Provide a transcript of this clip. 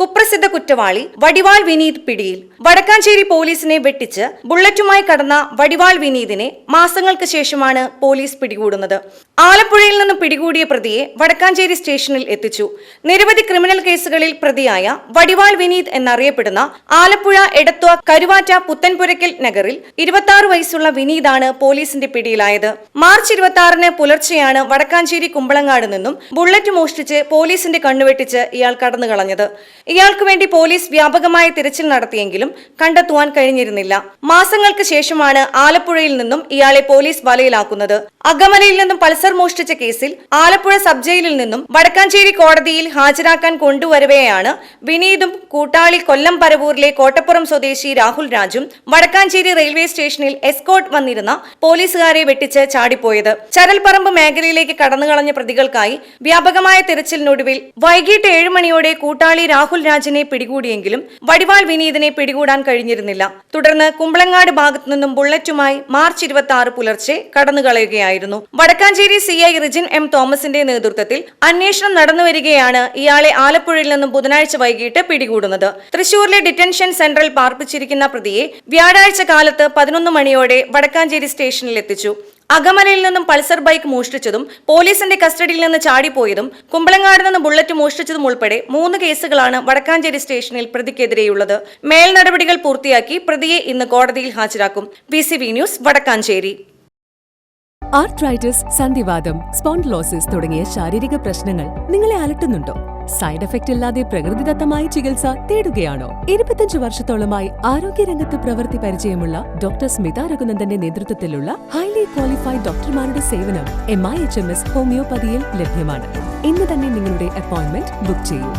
കുപ്രസിദ്ധ കുറ്റവാളി വടിവാൾ വിനീത് പിടിയിൽ. വടക്കാഞ്ചേരി പോലീസിനെ വെട്ടിച്ച് ബുള്ളറ്റുമായി കടന്ന വടിവാൾ വിനീതിനെ മാസങ്ങൾക്ക് ശേഷമാണ് പോലീസ് പിടികൂടുന്നത്. ആലപ്പുഴയിൽ നിന്ന് പിടികൂടിയ പ്രതിയെ വടക്കാഞ്ചേരി സ്റ്റേഷനിൽ എത്തിച്ചു. നിരവധി ക്രിമിനൽ കേസുകളിൽ പ്രതിയായ വടിവാൾ വിനീത് എന്നറിയപ്പെടുന്ന ആലപ്പുഴ എടത്വ കരുവാറ്റ പുത്തൻപുരയ്ക്കൽ നഗറിൽ 26 വയസ്സുള്ള വിനീതാണ് പോലീസിന്റെ പിടിയിലായത്. മാർച്ച് 26-ന് പുലർച്ചെയാണ് വടക്കാഞ്ചേരി കുമ്പളങ്ങാട് നിന്നും ബുള്ളറ്റ് മോഷ്ടിച്ച് പോലീസിന്റെ കണ്ണുവെട്ടിച്ച് ഇയാൾ കടന്നുകളഞ്ഞത്. ഇയാൾക്ക് വേണ്ടി പോലീസ് വ്യാപകമായ തിരച്ചിൽ നടത്തിയെങ്കിലും കണ്ടെത്തുവാൻ കഴിഞ്ഞിരുന്നില്ല. മാസങ്ങൾക്ക് ശേഷമാണ് ആലപ്പുഴയിൽ നിന്നും ഇയാളെ പോലീസ് വലയിലാക്കുന്നത്. അകമലയിൽ നിന്നും പൾസർ മോഷ്ടിച്ച കേസിൽ ആലപ്പുഴ സബ് ജയിലിൽ നിന്നും വടക്കാഞ്ചേരി കോടതിയിൽ ഹാജരാക്കാൻ കൊണ്ടുവരവെയാണ് വിനീതും കൂട്ടാളി കൊല്ലം പരവൂരിലെ കോട്ടപ്പുറം സ്വദേശി രാഹുൽ രാജും വടക്കാഞ്ചേരി റെയിൽവേ സ്റ്റേഷനിൽ എസ്കോർട്ട് വന്നിരുന്ന പോലീസുകാരെ വെട്ടിച്ച് ചാടിപ്പോയത്. ചരൽപ്പറമ്പ് മേഖലയിലേക്ക് കടന്നുകളഞ്ഞ പ്രതികൾക്കായി വ്യാപകമായ തിരച്ചിലിനൊടുവിൽ വൈകിട്ട് 7 മണിയോടെ കൂട്ടാളി രാഹുൽ രാജിനെ പിടികൂടിയെങ്കിലും വടിവാൾ വിനീതിനെ പിടികൂടാൻ കഴിഞ്ഞിരുന്നില്ല. തുടർന്ന് കുമ്പളങ്ങാട് ഭാഗത്തു നിന്നും ബുള്ളറ്റുമായി മാർച്ച് 26 പുലർച്ചെ കടന്നുകളയുകയായിരുന്നു. വടക്കാഞ്ചേരി CI റിജിൻ M തോമസിന്റെ നേതൃത്വത്തിൽ അന്വേഷണം നടന്നുവരികയാണ് ഇയാളെ ആലപ്പുഴയിൽ നിന്നും ബുധനാഴ്ച വൈകിട്ട് പിടികൂടുന്നത്. തൃശൂരിലെ ഡിറ്റൻഷൻ സെന്ററിൽ പാർപ്പിച്ചിരിക്കുന്ന പ്രതിയെ വ്യാഴാഴ്ച കാലത്ത് 11 മണിയോടെ വടക്കാഞ്ചേരി സ്റ്റേഷനിൽ എത്തിച്ചു. അകമലയിൽ നിന്നും പൾസർ ബൈക്ക് മോഷ്ടിച്ചതും പോലീസിന്റെ കസ്റ്റഡിയിൽ നിന്ന് ചാടിപ്പോയതും കുമ്പളങ്ങാട് നിന്ന് ബുള്ളറ്റ് മോഷ്ടിച്ചതും ഉൾപ്പെടെ 3 കേസുകളാണ് വടക്കാഞ്ചേരി സ്റ്റേഷനിൽ പ്രതിക്കെതിരെയുള്ളത്. മേൽ നടപടികൾ പൂർത്തിയാക്കി പ്രതിയെ ഇന്ന് കോടതിയിൽ ഹാജരാക്കും. VCV news Vadakkanchery. ആർത്രൈറ്റിസ്, സന്ധിവാതം, സ്പോണ്ടിലോസിസ് തുടങ്ങിയ ശാരീരിക പ്രശ്നങ്ങൾ നിങ്ങളെ അലട്ടുന്നുണ്ടോ? സൈഡ് എഫക്റ്റ് ഇല്ലാതെ പ്രകൃതിദത്തമായ ചികിത്സ തേടുകയാണോ? 25 വർഷത്തോളമായി ആരോഗ്യരംഗത്ത് പ്രവൃത്തി പരിചയമുള്ള ഡോക്ടർ സ്മിത രഘുനന്ദന്റെ നേതൃത്വത്തിലുള്ള ഹൈലി ക്വാളിഫൈഡ് ഡോക്ടർമാരുടെ സേവനം MIHMS ഹോമിയോപ്പതിയിൽ ലഭ്യമാണ്. ഇന്ന് തന്നെ നിങ്ങളുടെ അപ്പോയിന്റ്മെന്റ് ബുക്ക് ചെയ്യൂ.